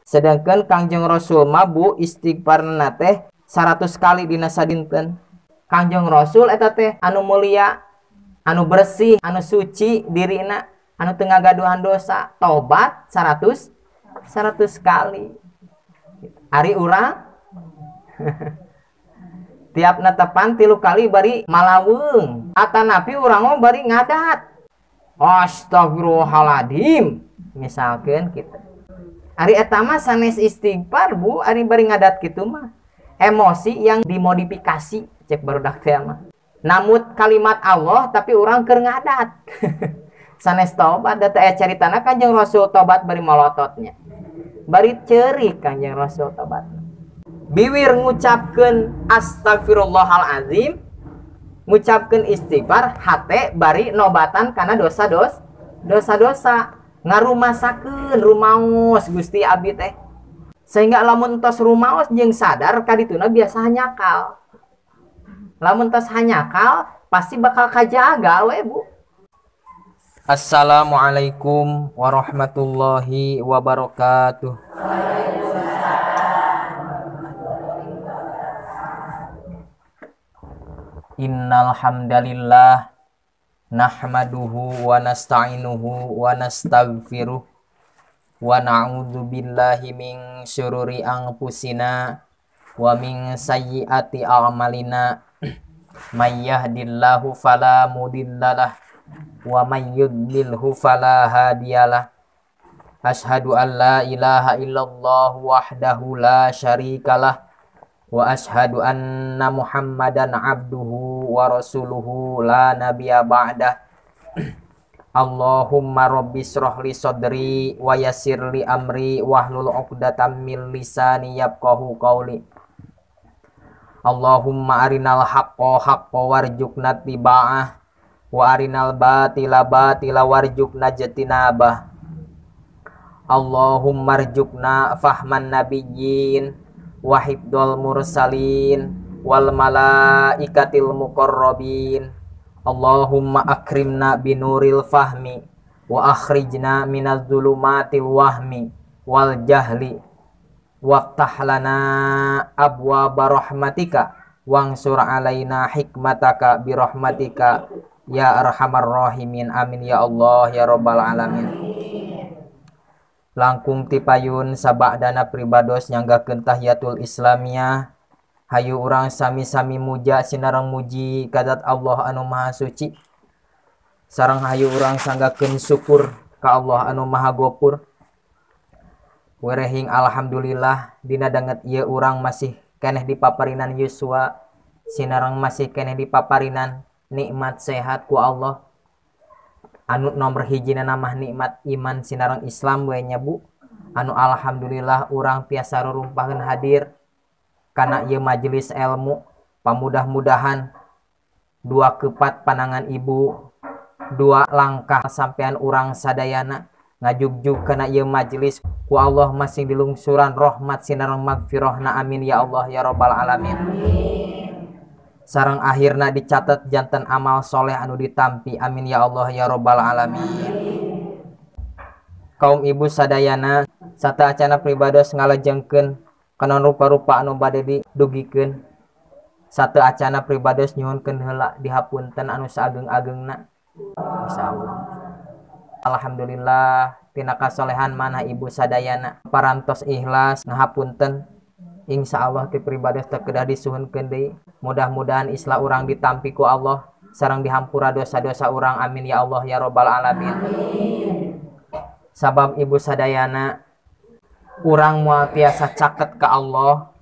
Sedangkan Kangjeng Rasul mah Bu istighfarna teh 100 kali dina sadinten. Kangjeng Rasul eta teh anu mulia, anu bersih, anu suci dirina, anu teu ngagaduhan dosa, tobat 100 kali. Ari urang tiap netepan 3 kali bari malaweung. Atanapi urang mah bari ngadat. Astagfirullahaladzim. Misalkan kita ari eta mah sanes istighfar Bu, ari bari ngadat kitu mah emosi yang dimodifikasi cek barudak teh mah. Namut kalimat Allah tapi orang keur ngadat. Sanes tobat da teh caritana Kanjeng Rasul tobat bari molototnya. Bari ceurik Kanjeng Rasul tobat. Biwir ngucapkeun astagfirullahalazim, ngucapkeun istighfar, hate bari nobatan kana dosa-dosa. Ngarumasakeun rumaos Gusti abdi teh. Sehingga lamun tos rumaos jeung sadar kadituna biasa hanyakal. Lamun tos hanyakal pasti bakal kajaga we Bu. Assalamualaikum warahmatullahi wabarakatuh. Innal hamdalillah nahmaduhu wa nasta'inuhu wa nastaghfiruh wa na'udzu billahi min syururi anfusina wa min sayyiati a'malina may yahdihillahu fala mudhillalah wa may yudlilhu fala hadiyalah. Asyhadu an la ilaha illallah wahdahu la syarikalah wa asyhadu anna Muhammadan abduhu wa rasuluhu la nabiyya ba'dah. Allahumma rabbi shrahli sadri wa yassirli amri wahlul 'uqdatam min lisani yafqahu qawli. Allahumma arinal haqqo haqqo warzuqna tiba'ah wa arinal batila batila warzuqna jatinabah. Allahumma rzuqna fahman nabiyyin wa hifdzal mursalin wal malaikatil muqarrabin. Allahumma akrimna binuril fahmi wa akhrijna minaz zulumatil wahmi wal jahli waftah lana abwaaba rahmatika wansur alaina hikmataka birahmatika ya arhamar rahimin. Amin ya Allah ya rabbal alamin. Langkung tipayun sabadana pribados nyanggakeun tahiyatul islamiyah. Hayu urang sami-sami muja sinareng muji kadat Allah anu maha suci. Sareng hayu urang sanggakeun syukur ka Allah anu maha gopur. Werehing alhamdulillah dina danget ieu urang masih keneh dipaparinan yuswa, sinareng masih keneh dipaparinan nikmat sehat ku Allah. Anu nomor hijina namah nikmat iman sinareng Islam we nya Bu. Anu alhamdulillah urang tiasa rurumpaheun hadir kana ieu majelis ilmu. Pamudah-mudahan dua kepat panangan Ibu, dua langkah sampean urang sadayana ngajugjug kana ieu majelis ku Allah masing dilungsuran rahmat sinareng magfirahna. Amin ya Allah ya rabbal alamin. Sareng akhirna dicatat janten amal soleh anu ditampi. Amin ya Allah ya rabbal alamin. Kaum ibu sadayana sataacana pribados ngalajengkeun kana rupa-rupa anu bade didugikeun. Sataacana pribados nyuhunkeun heula dihapunten anu saageng-agengna. Insyaallah. Alhamdulillah tina kasolehan manah ibu sadayana parantos ikhlas ngahapunten. Insyaallah ti pribados teu kedah disuhunkeun deui. Mudah-mudahan islah urang ditampi ku Allah sareng dihampura dosa-dosa urang. Amin ya Allah ya rabbal alamin. Sabab ibu sadayana urang moal tiasa caket ka Allah,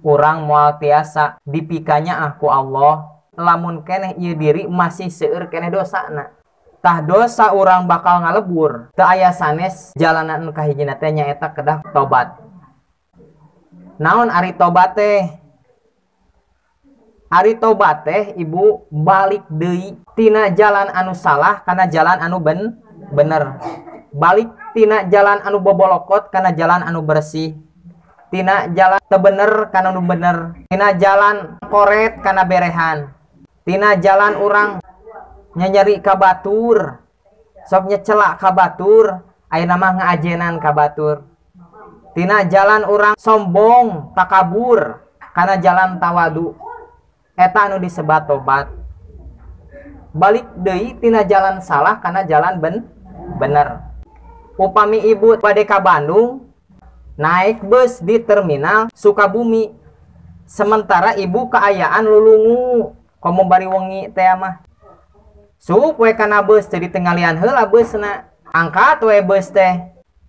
urang moal tiasa dipikanya ku Allah. Lamun keneh ieu diri masih seueur keneh dosana, tah dosa urang bakal ngalebur. Teu aya sanes jalanan anu kahijina teh nyaeta kedah tobat. Naon ari tobat teh? Ari tobat teh ibu balik deui tina jalan anu salah kana jalan anu bener. Balik tina jalan anu bobolokot kana jalan anu bersih. Tina jalan teu bener kana anu bener. Tina jalan koret kana berehan. Tina jalan urang nyanyeri ka batur, sok nyecela ka batur, ayeuna mah ngaajenan ka batur. tina jalan orang sombong takabur karena jalan tawadu eta anu disebat tobat. Balik deui tina jalan salah karena jalan bener. Upami ibu bade ka Bandung naik bus di terminal Sukabumi, sementara ibu keayaan lulungu komo bari wengi teh mah sup we kana bus teh ditengalian heula busna, angkat we bus teh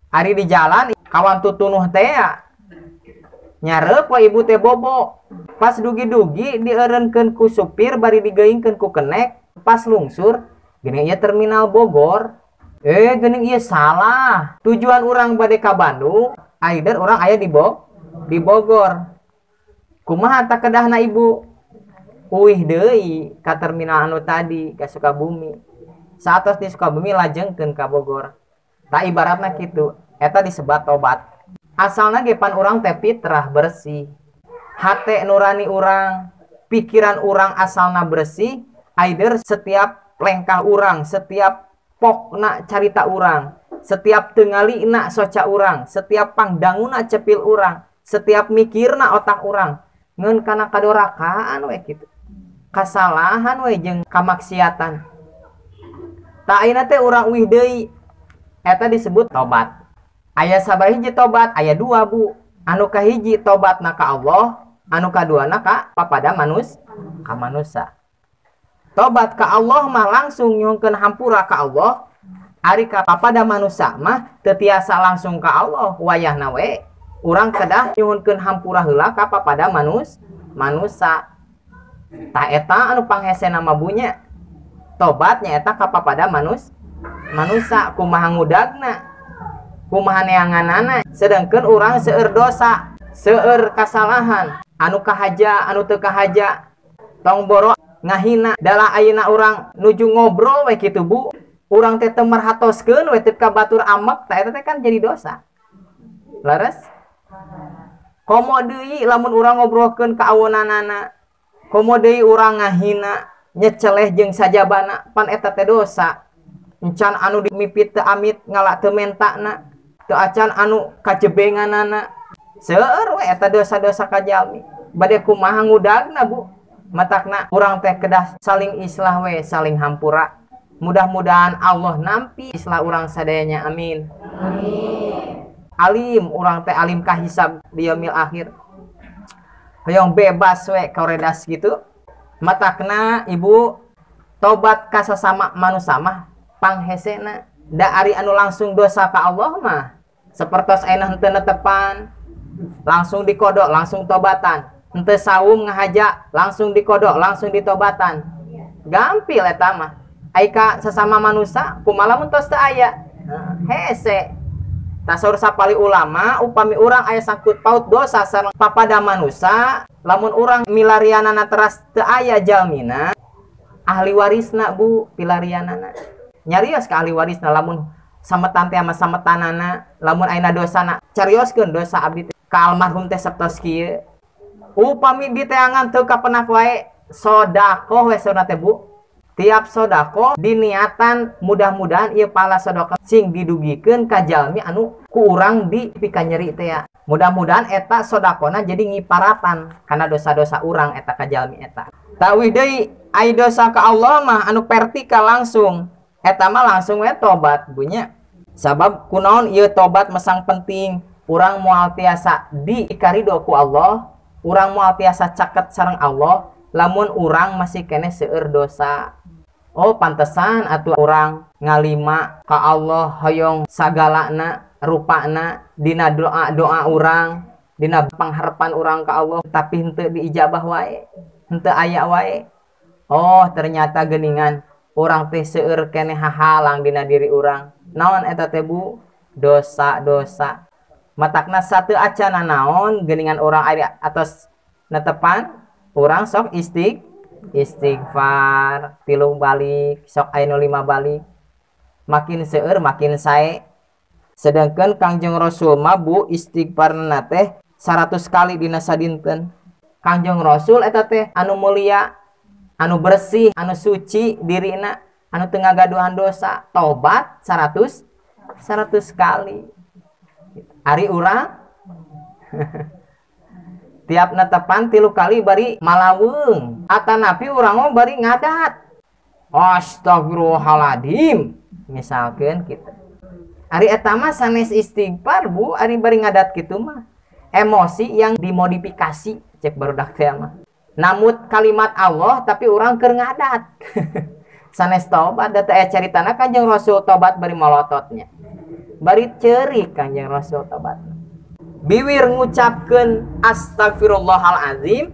ari di jalan kawan tutunuh teh nyarep we ibu teh bobo, pas dugi-dugi dieureunkeun ku supir bari digeingkeun ku kenek, pas lungsur geuning ieu terminal Bogor. Geuning ieu salah, tujuan urang bade ka Bandung aider orang aya di Bogor. Kumaha tak kedahna ibu uih deui ka terminal anu tadi ka Sukabumi, saatos di Sukabumi lajengkeun ka Bogor. Tak ibaratna kitu eta disebat tobat. Asalna ge pan urang teh fitrah bersih, hate nurani urang, pikiran urang asalna bersih, aider setiap lengkah urang, setiap pokna carita urang, setiap tengalina soca urang, setiap pangdanguna cepil urang, setiap mikirna otak urang ngeun kana kadorakaan we kitu, kasalahan we jeung kamaksiatan. Ta ayeuna teh urang uih deui eta disebut tobat. Aya sabaraha tobat? Aya dua, Bu. Anu kahiji tobatna ka Allah, anu kaduana ka papada manusia. Tobat ka Allah mah langsung nyuhkeun hampura ka Allah. Ari ka papada manusia mah teu tiasa langsung ka Allah, wayahna we urang kedah nyuhunkeun hampura heula ka papada manusia. Ta eta anu panghesena mah bunya. Tobat nyaeta ka papada manusia, kumaha ngudagna, kumaha neanganana, sedangkeun urang seueur dosa, seueur kasalahan, anu kahaja, anu teu kahaja, tong boro ngahina dalah ayeuna urang nuju ngobrol we kitu, Bu. Urang teh teu marhatoskeun we teu ka batur amek, tah eta teh kan jadi dosa. Leres? Komo deui lamun urang ngobrolkeun ka awonanana, komo deui urang ngahina, nyeceleh jeung sajabana, pan eta teh dosa. Encan anu dimipit teu amit ngalak teu mentakna, teu acan anu kajebenganana, seueur we eta dosa-dosa ka jalmi. Bade kumaha ngudagna, Bu? Matakna urang teh kedah saling islah we, saling hampura. Mudah-mudahan Allah nampi islah urang sadayanya, amin. Amin. Alim, urang teh alim ka hisab di yaumil akhir. Hoyong bebas we koredas gitu. Matakna ibu tobat ka sesama manusia mah panghesena da ari anu langsung dosa ka Allah mah sapertos ayeuna henteu netepan langsung dikodok langsung tobatan, henteu saum ngahaja langsung dikodok langsung ditobatan, gampil eta mah. Ai ka sesama manusia kumaha mun tos teu aya hese. Tasawur sapali ulama upami urang aya sangkut paut dosa sareng papada manusia, lamun urang milarianana teras teu aya jalmina, ahli warisna, Bu, pilarianana nyarios ka ahli warisna. Lamun sametan teh ama sametanana, lamun ayeuna dosana carioskeun dosa abdi ka almarhum teh sapertos kieu. Upami diteangan teu kapenak wae sedekah we sunat teh, Bu. Tiap sodako diniatan mudah-mudahan ieu pahala sodako sing didugikeun ka jalmi anu ku urang dipika nyeri teh ya. Mudah-mudahan eta sodakona jadi ngiparatan karena dosa-dosa urang eta ka jalmi eta. Tawih deui ai dosa ka Allah mah anu vertikal langsung. Eta mah langsung we tobat bunya. Sabab kunaon ieu tobat mesang penting. Urang moal tiasa dikarido ku Allah, urang moal tiasa caket sareng Allah lamun urang masih kene seueur dosa. Oh pantesan atuh urang ngalima ka Allah hoyong sagalana rupana dina doa-doa urang, dina pangharepan urang ka Allah tapi henteu diijabah wae, henteu aya wae. Oh ternyata geuningan urang teh seueur keneh hahalang dina diri urang. Naon eta teh, Bu? Dosa-dosa. Matakna sateu acana naon geuningan urang aya atos netepan urang sok istighfar 3 balik, sok aya 5 balik. Makin seueur makin sae. Sedangkan Kangjeng Rasul mah, Bu, istighfarna teh 100 kali dina sadinten. Kangjeng Rasul eta teh anu mulia, anu bersih, anu suci dirina, anu teu ngagaduhan dosa. Tobat 100 kali. Ari urang Tiap netepan 3 kali bari malaweng atanapi urang mah bari ngadat. Astagfirullahaladzim misalkan kita ari eta mah sanes istighfar Bu, ari bari ngadat kitu mah emosi yang dimodifikasi cek barudak teh mah. Namun kalimat Allah tapi orang keur ngadat. Sanes tobat da teh caritana Kanjeng Rasul tobat bari molototnya. Bari ceurik Kanjeng Rasul tobat. Biwir ngucapkeun astagfirullahalazim,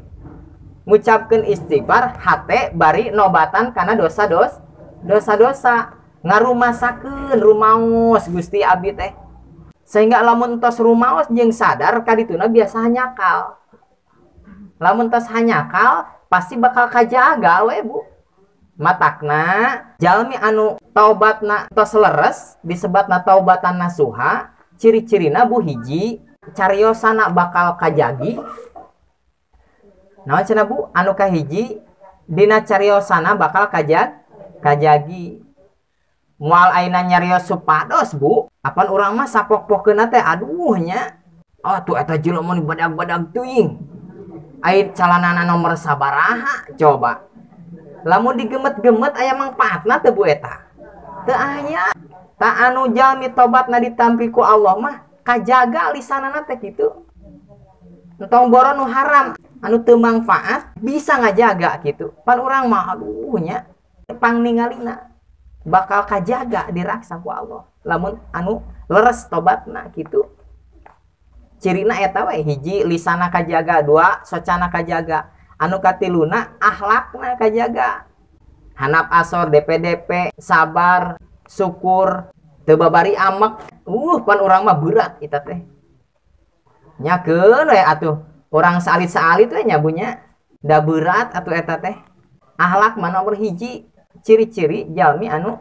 ngucapkeun istighfar, hate bari nobatan karena dosa-dosa ngarumasakeun rumaos Gusti abdi teh. Sehingga lamun tos rumaos jeung sadar kadituna biasa hanyakal. Lamun tos hanyakal pasti bakal kajaga we Bu. Matakna jalmi anu taubatna tos leres disebatna taubatan nasuha, ciri-cirina Bu hiji cariosana bakal kajagi. Naon cenah Bu? Anu kahiji dina cariosana bakal kajagi. Moal ayeuna nyarios supados Bu, apan urang mah sapok-pokkeunna teh aduh nya. Oh tuh eta jelema mun badag-badag teuing. Ait calanana nomor sabaraha coba. Lamun digemet-gemet aya mangpaatna teu Bu eta? Teu aya. Ta anu jalmi tobatna ditampi ku Allah mah kajaga lisanana teh kitu. Entong boro nu haram anu teu mangfaat bisa ngajaga kitu. Pan urang mah aduh nya pangningalina bakal kajaga diraksa ku Allah. Lamun anu leres tobatna kitu. Cirina eta we hiji lisana kajaga, 2 socana kajaga. Anu katiluna akhlakna kajaga. Hanap asor DP-DP, sabar, syukur, teu babari amek. Pan urang mah berat eta teh. Nyakeun we atuh. Urang saalit-saalit we nyabunya. Da berat atuh eta teh. Akhlak mah nomor hiji ciri-ciri jalmi anu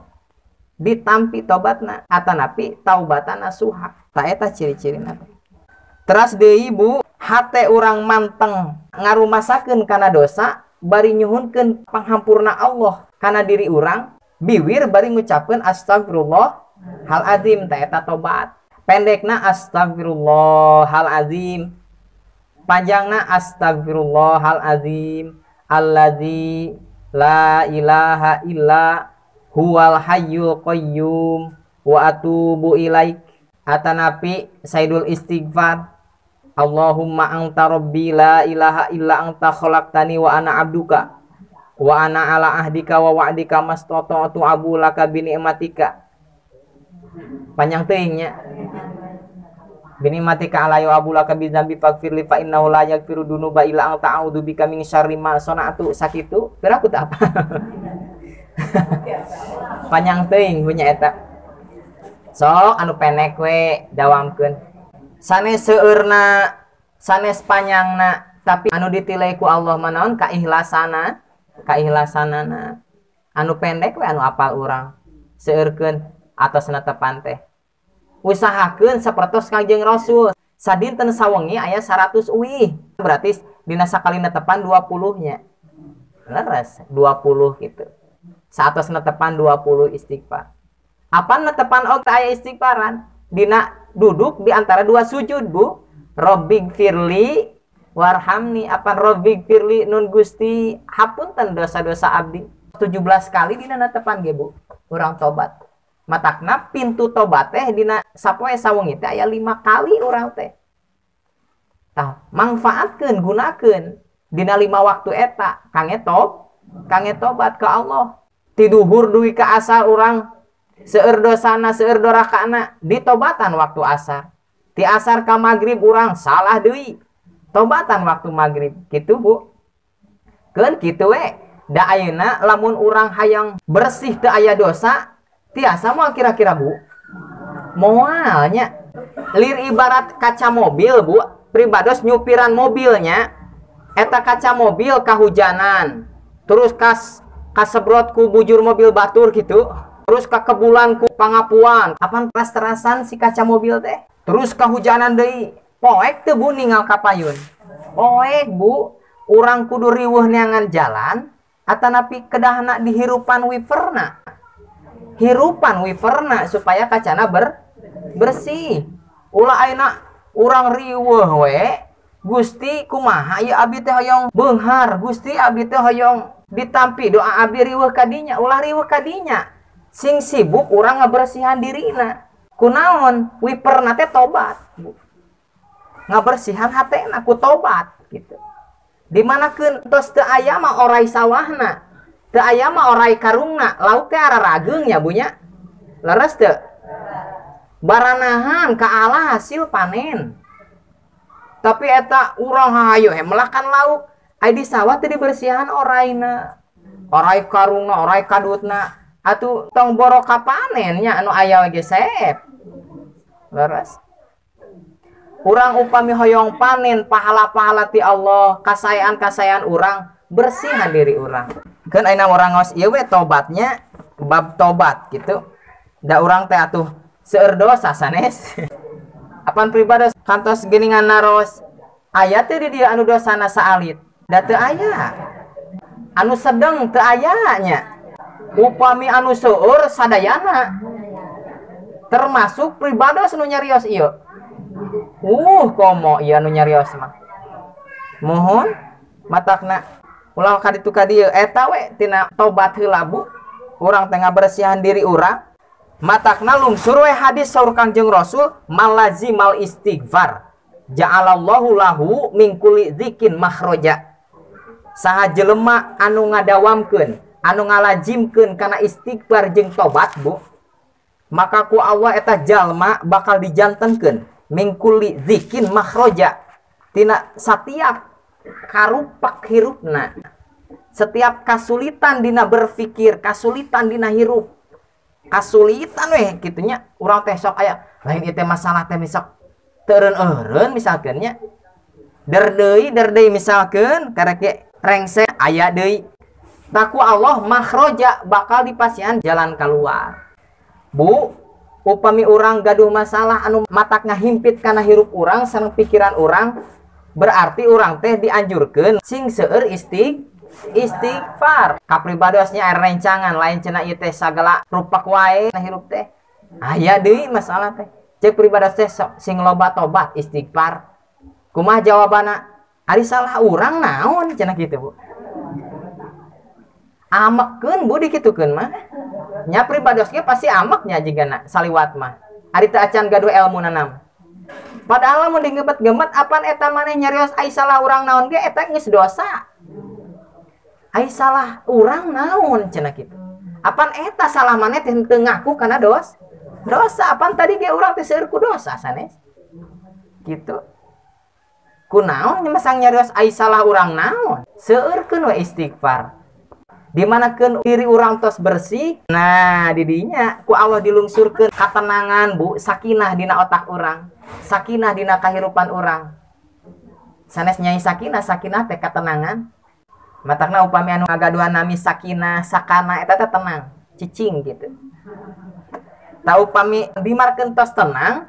ditampi tobatna atanapi taubatan nasuha. Ta eta ciri-cirina teh. Teras deui Bu, hate urang manteng ngarumasakeun kana dosa bari nyuhunkeun panghampurna Allah kana diri urang, biwir bari ngucapkeun astagfirullahalazim ta eta tobat. Pendekna astagfirullahalazim, panjangna astagfirullahalazim allazi la ilaha illa huwal hayyul qayyum wa atubu ilaik. Atanapi saidul istighfar, Allahumma anta rabbi la ilaha illa anta khalaqtani wa ana abduka wa ana ala ahdika wa wa'dika mastata'tu abu laka bi ni'matika. Panjang teuing nya. Bi ni'matika alayya abu laka bi dzambi faghfirli fa innahu la yaghfiru dzunuba illa anta a'udzubika min syarri ma sana'tu. Sakitu piraku teh apa? Panjang teuing punya eta. Sok anu pendek we dawamkeun. Sanes seueurna, sanes panjangna, tapi anu ditilai ku Allah manaon kaihlasanana. Anu pendek we anu apal urang. Seueurkeun atos netepan teh. Usahakeun sapertos Kangjeng Rasul. Sadinten sawengi aya 100 uwih. Berarti dina sakali netepan 20 nya. Leres 20 gitu. Saatos netepan 20 istighfar. Apa netepan oge aya istighfaran? Dina duduk di antara 2 sujud Bu. Robbig firli warhamni. Apa robbig firli nun Gusti hapunten dosa-dosa abdi. 17 kali dina netepan ge Bu. Urang tobat. Matakna pintu tobat teh dina sapoe sawengi teh aya 5 kali urang teh. Tah, manfaatkeun, gunakeun dina 5 waktu eta kangge tobat ka Allah. Tiduhur duwi ka asar urang seueur dosana seueur dorakana ditobatan waktu asar. Ti asar ka magrib urang salah deui tobatan waktu magrib kitu Bu. Keun kitu we da ayeuna lamun urang hayang bersih teu aya dosa tiasa moal kira-kira Bu. Moal nya lir ibarat kaca mobil Bu, pribados nyupiran mobilnya eta kaca mobil kahujanan terus kasebrot ku bujur mobil batur gitu. Terus ke kebulan ku pangapuan, apan terasan si kaca mobil teh. Terus kehujanan deui, poek teu Bu ninggal kapayun. Poek Bu, urang kudu riweuh neangan jalan atanapi kedahna dihirupan wiperna. Hirupan wiperna supaya kacana bersih. Ulah ayeuna urang riweuh we Gusti kumaha ieu abdi teh hoyong beunghar Gusti abdi teh hoyong ditampi doa abdi riweuh ka dinya ulah riweuh ka dinya sing sibuk urang ngabersihan dirina kunaon wiperna teh tobat ngabersihan hatena ku tobat gitu dimanakeun tos teu aya mah orai sawahna teu aya mah orai karungna lauk teh ararageung nya bunya leres teu baranahan ka Allah hasil panen tapi eta urang hayu melakan lauk ai di sawah teh dibersihan oraina orai karungna orai kadutna atuh tong boro ka panennya anu aya ge sep leres urang upami hoyong panen pahala-pahala ti Allah kasayaan-kasayaan urang bersihan diri urang kan ayeuna urang ngaos ieu we tobatnya bab tobat gitu da urang teh atuh seueur dosa sanes apan pribadi kantos geuningan naros aya teh di dieu anu dosana saalit da teu aya anu sedeng teu aya nya upami anu seueur sadayana termasuk pribados nu nyarios ieu komo ieu anu nyarios mah mohon matakna ulah ka ditu ka dieu eta we tina tobat heula bu urang teh ngabersihan diri urang matakna lungsur we hadis saur Kangjeng Rasul malazimal istighfar ja'alallahu lahu min kulli dzikin makhraja saha jelema anu ngadawamkeun anu ngalajimkeun kana istighfar jeung tobat bu maka ku Allah eta jalma bakal dijantenkeun min kulli dzikin makhraja tina setiap karupak hirupna setiap kasulitan dina berpikir kasulitan dina hirup kasulitan weh gitunya urang teh sok aya lain ieu teh masalah teh misal teureun-eureun misalkeun nya derdeui misalkeun karek rengse aya deui taku Allah makhraja bakal dipasihan jalan keluar bu upami urang gaduh masalah anu matak ngahimpit kana hirup urang sareng pikiran urang berarti urang teh dianjurkeun sing seueur istighfar kapribadosnya air rencangan lain cenah ieu teh sagala rupak wae na hirup teh aya deui masalah teh cek pribados teh sing loba tobat istighfar kumaha jawabana ari salah urang naon cenah kitu bu amakkeun bu dikitukeun mah nya pribados ge pasti amaknya jigana saliwat mah ari teu acan gaduh ilmu nanam padahal mun digemet-gemet apan eta maneh nyarios ai salah urang naon ge eta geus dosa ai salah urang naon cenah kitu apan eta salah maneh teh teu ngaku kana dosa apan tadi ge urang teh seueur ku dosa sanes kitu kunaon masang nyarios ai salah urang naon seueurkeun we istighfar dimanakeun diri urang tos bersih nah didinya ku Allah dilungsurkeun katenangan bu sakinah dina otak urang sakinah dina kahirupan urang sanes nyai sakinah teh katenangan matakna upami anu ngagaduhan nami sakinah sakana eta teh tenang cicing gitu tau upami dimarkeun tos tenang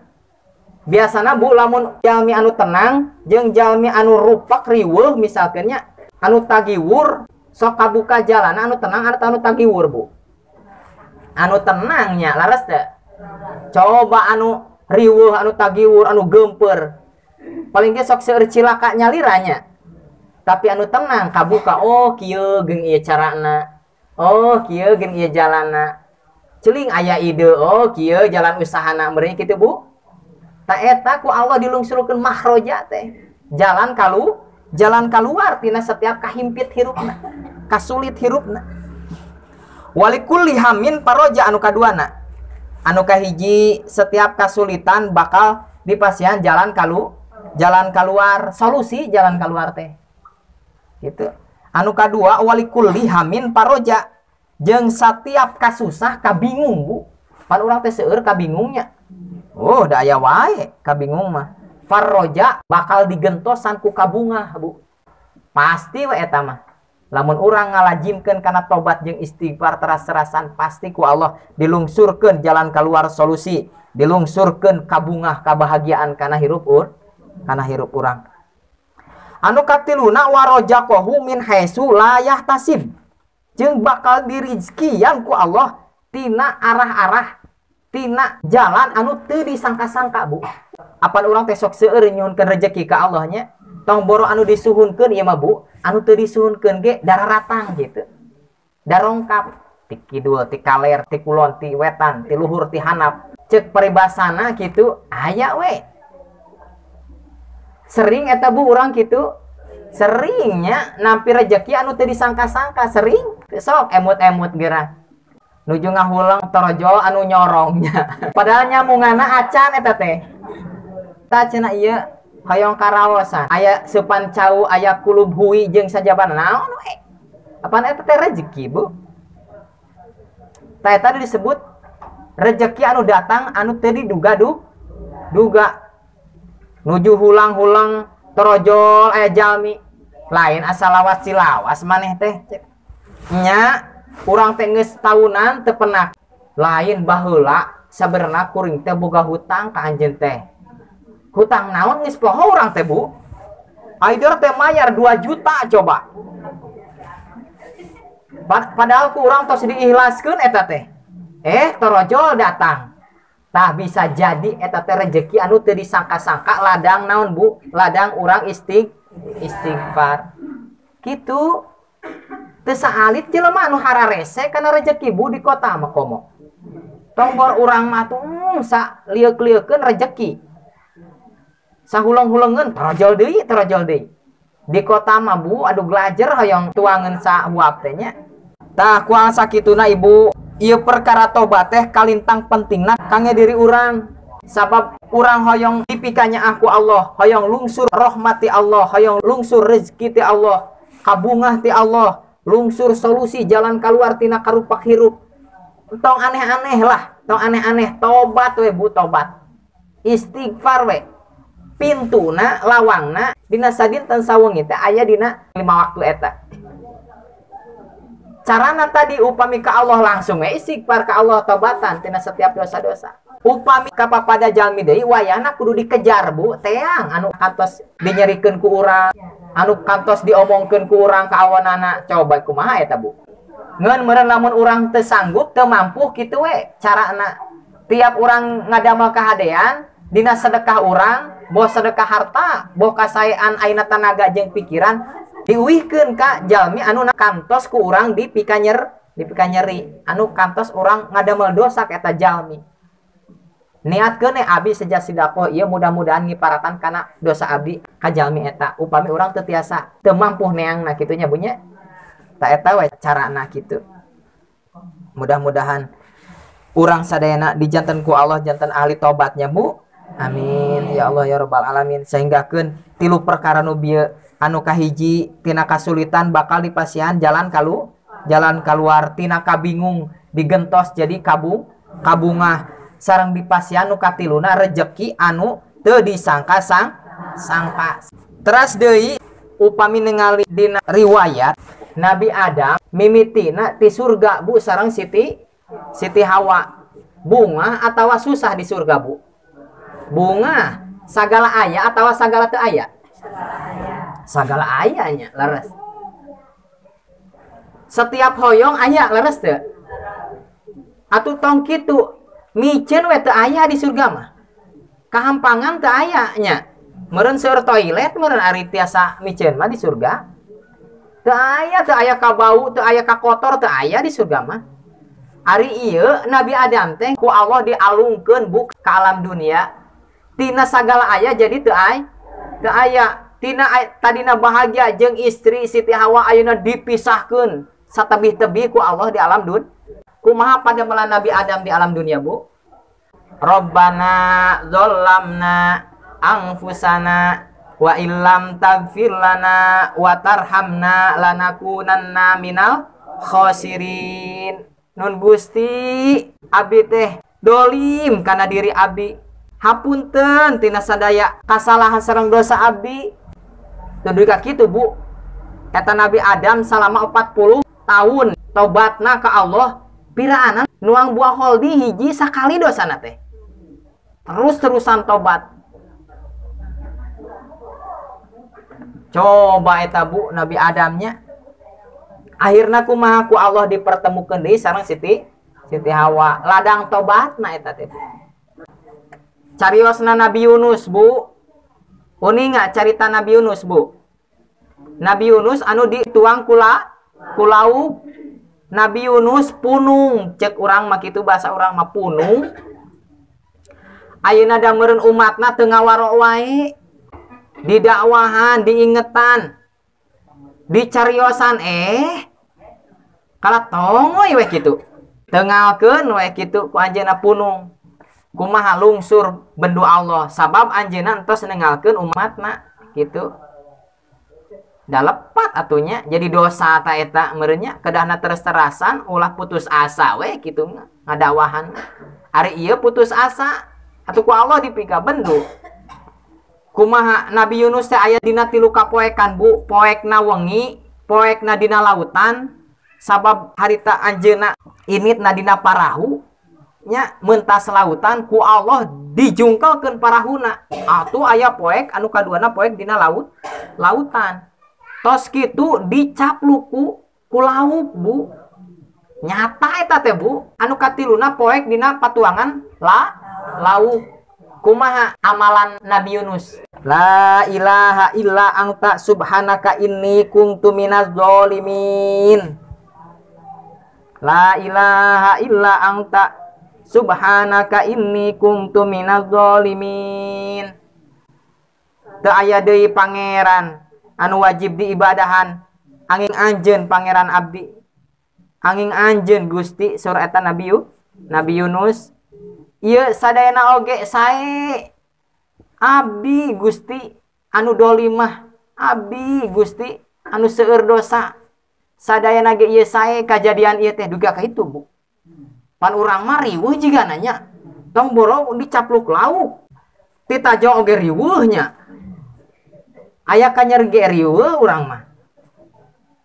biasana bu lamun jalmi anu tenang jeung jalmi anu rupak riweuh misalkeun nya anu tagiwur sok kabuka jalan anu tenang anu tagiwur bu anu tenangnya laras teh coba anu riweuh anu tagiwur anu gempeur paling ge sok seueur cilaka nyaliranya tapi anu tenang kabuka oh kieu geung ieu carana oh kieu geung ieu jalanna ceuling aya ide oh kieu jalan usahana meureun kitu bu ta eta ku Allah dilungsurkeun makhraja teh jalan kaluar tina setiap kahimpit hirupna kasulit hirupna walikulli hamin paroja anu kaduana anu kahiji setiap kasulitan bakal dipasihan jalan keluar solusi jalan keluar teh gitu anu kadua walikulli hamin paroja jeung setiap kasusah kabingung bu pan urang teh seueur kabingungnya oh da aya wae kabingung mah farroja bakal digentosan ku kabungah bu pasti we eta mah lamun urang ngalajimkeun kana tobat jeung istighfar teras-terasan pasti ku Allah dilungsurkeun jalan keluar solusi dilungsurkeun kabungah kabahagiaan kana hirup urang anu katiluna warojaqahu min haitsu la yahtasib jeung bakal dirizkian ku Allah tina arah-arah tina jalan anu teu disangka-sangka bu Apa orang teh sok seueur nyuhunkeun rezeki ka Allah nya. Tong boro anu disuhunkeun ieu mah Bu, anu teu disuhunkeun ge dararatang gitu. Darongkap ti kidul, ti kaler, ti kulon, ti wetan, ti luhur, ti hanap. Cek paribasana gitu, aya we. Sering eta Bu urang gitu. Seringnya nampi rezeki anu teu disangka-sangka, sering. Sok emut-emut geura. Nuju ngahulang torojol anu nyorongnya. Padahal nyamungana acan eta teh. Ta cenah ieu hoyong karaosan, aya seupan cau, aya kulub hui jeung sajabana. Naon we? Apaan eta teh rezeki, Bu? Ta eta disebut rezeki anu datang anu teu diduga. Nuju hulang-hulang torojol aya jalmi lain asal lawas silawas maneh teh. Nya urang teh geus tahunan teu pernah lain baheula sabenerna kuring teh boga hutang ka anjeun teh. Hutang naon geus poho urang teh Bu? Aidor teh mayar 2 juta coba. Padahal ku urang tos diikhlaskeun eta teh. Torojol datang. Tah bisa jadi eta teh rezeki anu teu disangka-sangka ladang naon Bu? Ladang urang istighfar. Kitu teu saalit jelema anu hararese kana rezeki Bu di kota mah komo. Tombor urang mah tuh liuk-liukeun rezeki. Sahulang-hulangeun torojol deui. Di kota mah Bu adu glajer hoyong tuangeun sahuap teh nya. Tah kual sakituna Ibu, ieu perkara tobat teh kalintang pentingna kangge diri urang. Sabab urang hoyong dipikanya aku Allah, hoyong lungsur rahmati Allah, hoyong lungsur rezeki ti Allah, kabungah ti Allah, lungsur solusi jalan keluar tina karupak hirup. Tong aneh-aneh lah, tong aneh-aneh, tobat we Bu, tobat. Istighfar we. Pintuna, lawangna, dina sadinten sawengi teh aya dina 5 waktu eta. Carana tadi upami ka Allah langsung we istighfar ka Allah tobatan tina setiap dosa-dosa. Upami ka papada jalmi deui wayahna kudu dikejar Bu, teang anu kantos dinyerikeun ku urang, anu kantos diomongkeun ku urang ka awanana. Coba kumaha eta Bu? Ngeun meureun lamun urang teu sanggup, teu mampu kitu we carana. Tiap urang ngadamel kahadean dina sedekah urang, boh sedekah harta, boh kasaean aina tanaga jeung pikiran diuihkeun ka jalmi anu kantos ku urang dipikanyeri, anu kantos urang ngadamel dosa ka eta jalmi. Niatkeun abdi sejasidaqoh ieu mudah-mudahan ngiparatan kana dosa abdi ka jalmi eta. Upami urang teu tiasa teu mampu neangna kitu nya Bu nya. Ta eta we carana kitu. Mudah-mudahan urang sadayana dijanten ku Allah janten ahli tobatnya Bu. Amin ya Allah ya rabbal alamin. Sehinggakeun tilu perkara nu bieu anu kahiji tina kasulitan bakal dipasihan jalan keluar, tina kabingung digentos jadi kabungah, sareng dipasihan nu katiluna rezeki anu teu disangka-sangka. Teras deui upami ningali dina riwayat Nabi Adam mimitina ti surga Bu sareng Siti Hawa. Bunga atawa susah di surga Bu? Bunga sagala aya atawa sagala teu aya? Sagala ayanya leres. Setiap hoyong aya leres teu? Atuh tong kitu micen we teu aya di surga mah. Kahampangan teu aya nya. Meureun seur toilet meureun ari tiasa micen mah di surga. Teu aya ka bau, teu aya ka kotor, teu aya di surga mah. Ari ieu Nabi Adam teh ku Allah dialungkeun Bu ka alam dunia. Tina sagala aya jadi teu aya. Tina tadina bahagia jeung istri Siti Hawa ayeuna dipisahkeun satebih-tebih ku Allah di alam dunia. Kumaha pada mela Nabi Adam di alam dunia Bu? Rabbana dzalamna anfusana wa illam taghfir lana wa tarhamna lanakunanna minal khosirin. Nun Gusti, abdi teh dolim kana diri abdi. Hapunten tina sadaya kasalahan sareng dosa abdi. Teu ka kitu Bu. Eta Nabi Adam salama 40 tahun tobatna ka Allah, piraanan nuang buah holdi hiji sakali dosana teh. Terus-terusan tobat. Coba eta Bu Nabi Adamnya. Akhirna kumaha ku Allah dipertemukeun deui sareng Siti Hawa. Ladang tobatna eta teh. Cariosna Nabi Yunus, Bu. Uni nggak cerita Nabi Yunus, Bu? Nabi Yunus anu dituang kulau. Nabi Yunus punung, cek orang mah kitu bahasa orang mah punung. Ayeuna da meureun umatna teu ngawaro wae. Didakwahan, diingetan, dicariosan kala tongoy we kitu. Tengalkeun we kitu ku anjeunna punung. Kumaha lungsur bendu Allah sabab anjeunna entos nengalkeun umatna gitu. Da lepat atunya jadi dosa ta eta meureunnya kedahna teres-terasan ulah putus asa we kitu ngadawahan. Ari ieu putus asa atuh ku Allah dipika bendu. Kumaha Nabi Yunus teh aya dina 3 kapoekan, Bu. Poekna wengi, poekna dina lautan sabab harita anjeunna initna dina parahu nya mentas lautan ku Allah dijungkelkeun parahuna. Atuh aya poek anu kaduana poek dina lautan. Tos kitu dicapluk ku lauk, Bu. Nyata eta teh, Bu. Anu katiluna poek dina patuangan lauk. Kumaha amalan Nabi Yunus? La ilaha illa anta subhanaka inni kuntu minaz zalimin. La ilaha illa anta subhanaka inni kuntu minaz zalimin. Teu aya deui pangeran anu wajib diibadahan angin anjeun pangeran abdi. Angin anjeun Gusti surah eta Nabi Yunus. Ieu sadayana oge sae abdi Gusti anu dolimah, abdi Gusti anu seueur dosa. Sadayana ge ieu sae kajadian ieu teh duga ka itu, Bu. Pan urang mah riweuh jiga nanya. Tong boro dicapluk lauk. Ti tajong oge riweuhnya. Aya kanyer ge riweuh urang mah.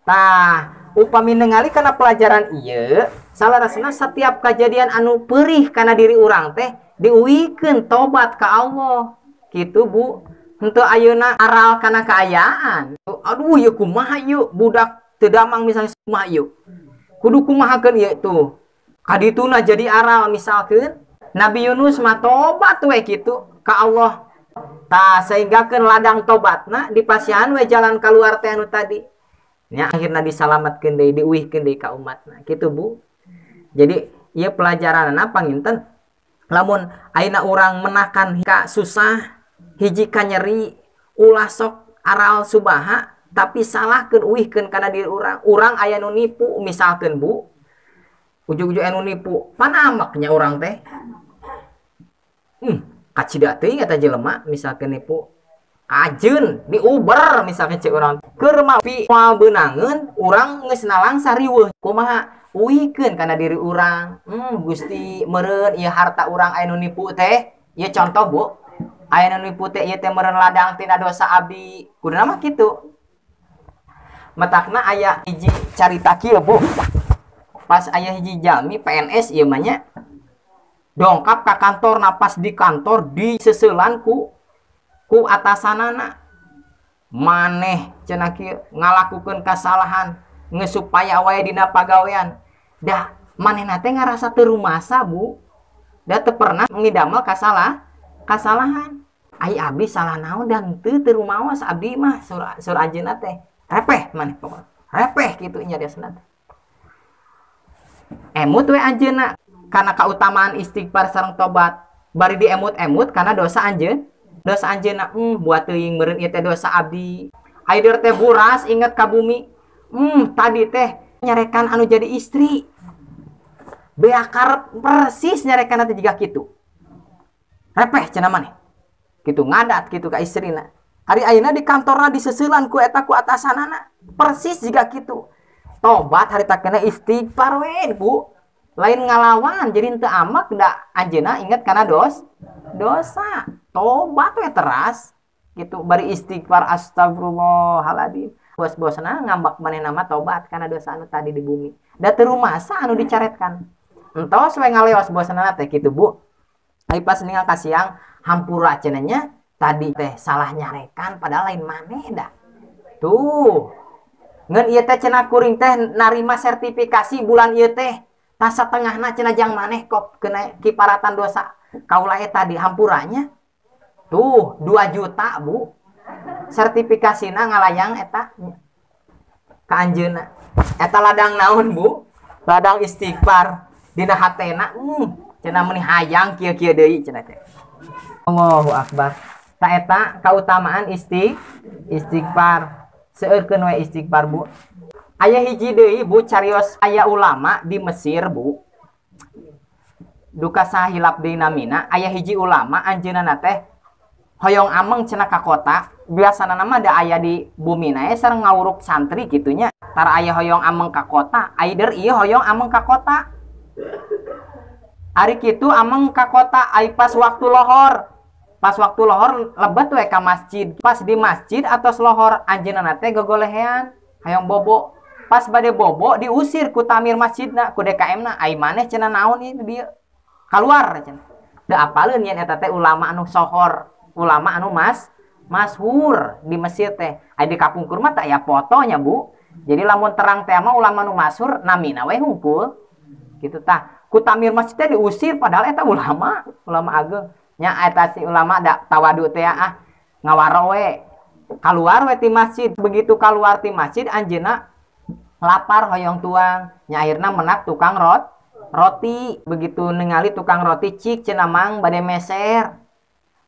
Tah, upami ningali kana pelajaran ieu, salarasna setiap kejadian anu perih kana diri urang teh diuwikeun tobat ka Allah. Kitu, Bu. Henteu ayeuna aral kana kaayaan. Aduh, ieu kumaha ieu budak teu damang misalnya kumaha ieu. Kudu kumahakeun ieu tuh. Kadituna jadi aral misalkeun Nabi Yunus mah tobat we kitu ka Allah. Tah sehinggakeun ladang tobatna dipasihan we jalan kaluar teh anu tadi. Nya akhirna disalamatkeun deui, diuihkeun deui ka umatna. Kitu, Bu. Jadi ieu pelajaranna panginten lamun ayeuna urang menakan ka susah hiji ka nyeri ulah sok aral subaha tapi salahkeun uihkeun kana diri urang aya nu nipu misalkeun, Bu. Ujug-ujug anu nipu panameknya urang teh kacida teuing eta jelema misalkeun nipu ajeun di Uber misalkan cek urang keur mapi moal beunangeun urang geus nalang sariweuh kumaha uihkeun kana diri urang. Gusti meureun ieu harta urang aya nu nipu teh ieu contoh, Bu. Aya nu nipu teh ieu teh meureun ladang tina dosa abdi. Kuduna mah kitu. Matakna aya hiji carita kieu, Bu. Pas aya hiji jalmi PNS ieu mah nya dongkap ka kantor, napas di kantor diseseulan ku atasanana. Maneh cenah kieu ngalakukeun kasalahan ngesupaya wae dina pagawean. Dah manehna teh ngarasa teu rumasa, Bu. Da teu pernah ngidamel kasalahan. Ai abdi salah naon dan teu rumaos abdi mah sur anjeunna teh. Repeh maneh pokona. Repeh kitu nya desna teh. Emut we anjeunna kana kautamaan istighfar sareng tobat. Bari diemut-emut kana dosa anjeun. Dosa anjeunna buat teuing meureun ieu teh dosa abdi. Aider teh buras inget ka bumi. Tadi teh nyarekan anu jadi istri. Beakar persis nyarekan teh jiga kitu. Repeh cenah maneh. Kitu ngadat kitu ka istrina. Ari ayeuna di kantorna diseseulan ku eta ku atasanana. Persis jiga kitu. Tobat harita kena istighfar we, Bu. Lain ngalawan jadi henteu amak da anjeunna inget kana dosa. Tobat we teras. Gitu bari istighfar astagfirullahaladzim. Bos-bosna ngambak manehna mah tobat kana dosa anu tadi di bumi. Da teu rumasa anu dicaretkan. Entos we ngaleos bosna teh kitu, Bu. Ai pas ningal ka siang hampura cenah nya tadi teh salah nyarekan padahal lain maneh dah. Tuh. Ngeun ieu teh cenah kuring teh narima sertifikasi bulan ieu teh. Tas satengahna cenah jang maneh kok kena kiparatan dosa Kaula eta di hampuranya tuh 2 juta Bu sertifikasina ngalayang eta ka anjeunna. Eta ladang naon Bu? Ladang istighfar dina hatena. Cenah meuni hayang kieu-kieu deui cenah teh. Allahu akbar. Ta eta kautamaan istighfar. Seueurkeun we istighfar Bu. Aya hiji deui Bu carios aya ulama di Mesir Bu. Duka sahilap deui namina, aya hiji ulama anjeunna teh hoyong ameng cenah ka kota. Biasana nama ada aya di bumi na sareng ngawuruk santri gitunya. Tar aya hoyong ameng ka kota, aider ieu hoyong ameng ka kota. Ari kitu ameng ka kota ai pas waktu lohor. Pas waktu lohor lebat we ka masjid. Pas di masjid atos lohor anjeunna teh gogolehean, hayong bobo. Pas bade bobo diusir ku tamir masjidna, ku DKM-na. Ai maneh cenah naon ieu dieu? Kaluar cenah. Da apaleun yen eta teh ulama anu sohor, ulama anu masyhur di Mesir teh. Ai di kapungkur mah tak aya fotonya Bu. Jadi lamun terang teh mah ulama anu masyhur namina we hungkul. Kitu tah. Ku tamir masjid teh diusir padahal eta ulama ageung. Nya eta si ulama da tawadu teh ngawaro we. Kaluar we ti masjid. Begitu kaluar ti masjid anjeunna lapar hoyong tuang. Nya akhirna menak tukang roti. Begitu ningali tukang roti cik cenah mang bade meser.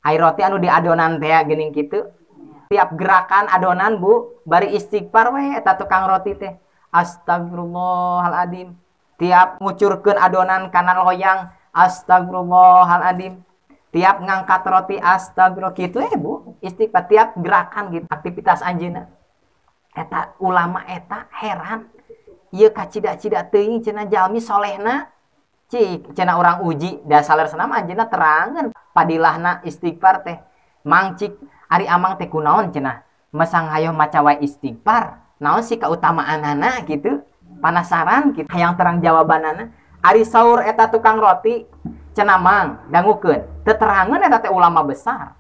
Air roti anu di adonan teh geuning kitu. Tiap gerakan adonan Bu, bari istighfar we eta tukang roti teh. Astagfirullahaladzim. Tiap ngucurkeun adonan kana loyang, astagfirullahaladzim. Tiap ngangkat roti astagfirullah kitu Bu. Istighfar tiap gerakan gitu aktivitas anjeunna. Eta ulama eta heran. Ieu kacida-cida teuing cenah jalmi solehna. Cik cenah urang uji da salerna anjeunna terangeun padilahna istighfar teh. Mang cik ari amang teh kunaon cenah? Mesang hayo maca wae istighfar. Naon sih kautamaanana gitu? Penasaran gitu hayang terang jawabanana. Ari saur eta tukang roti cenah mang dangukeun. Teu terangeun eta teh ulama besar.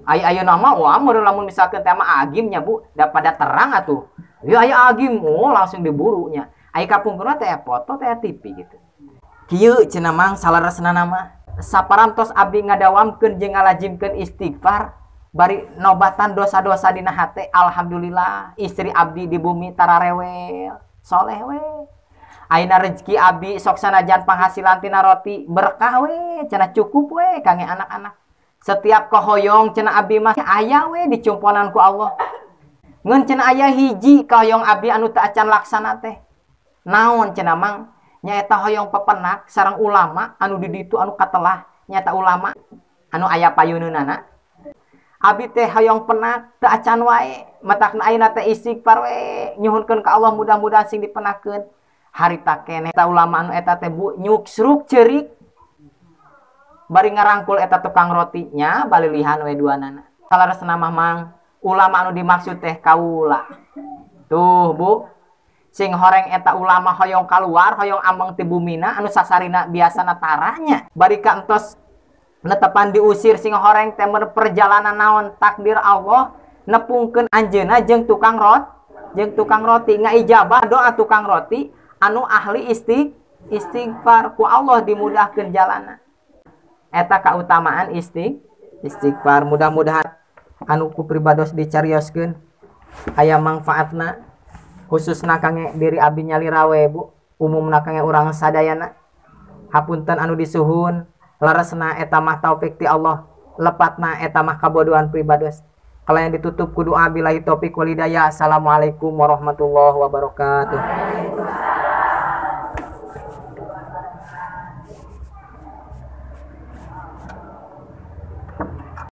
Ayo nama wah mun lamun misalkeun teh mah agimnya Bu, da pada terang atuh. Ieu aya agim, langsung diburunya. Ai kapungkurna teh foto teh TV gitu. Kieu cenah mang salaresna nama saparantos abdi ngadawamkeun jeung ngalajimkeun istighfar bari nobatan dosa-dosa dina hate. Alhamdulillah istri abdi di bumi tara rewel soleh we. Ayeuna rezeki abdi sok sanajan penghasilan tina roti berkah we cenah cukup we kangge anak-anak. Setiap kahoyong cenah abdi mah aya we dicumponan ku Allah. Ngeun cenah aya hiji kahoyong abdi anu teu acan laksana teh. Naon cenah mang? Nyaeta hoyong pepenak sareng ulama anu di ditu anu katelah nyata ulama anu aya payuneunana. Abi teh hoyong penak teu acan wae matakna ayeuna teh istighfar we nyuhunkeun ka Allah mudah-mudahan sing dipenakeun. Harita keneh eta ulama anu eta teh Bu nyuksruk ceurik bari ngarangkul eta tukang roti nya balilihan we duanana. Salaresna mah mang ulama anu dimaksud teh kaula. Tuh Bu sing horeng eta ulama hoyong kaluar hoyong ameng ti bumina anu sasarina biasana taranya bari ka entos netepan diusir sing horeng teh perjalanan naon takdir Allah nepungkeun anjeunna jeung tukang roti ngaijabah doa tukang roti anu ahli istighfar ku Allah dimudahkeun jalanna. Eta kautamaan istighfar. Mudah-mudahan anu ku pribados dicarioskeun aya manfaatna khususna kangge diri abdi nyalira we Bu, umumna kangge urang sadayana. Hapunten anu disuhun, laresna eta mah taufik ti Allah, lepatna eta mah kabodohan pribados. Kalau yang ditutup ku doa billahi taufik wal hidayah. Assalamualaikum warahmatullahi wabarakatuh.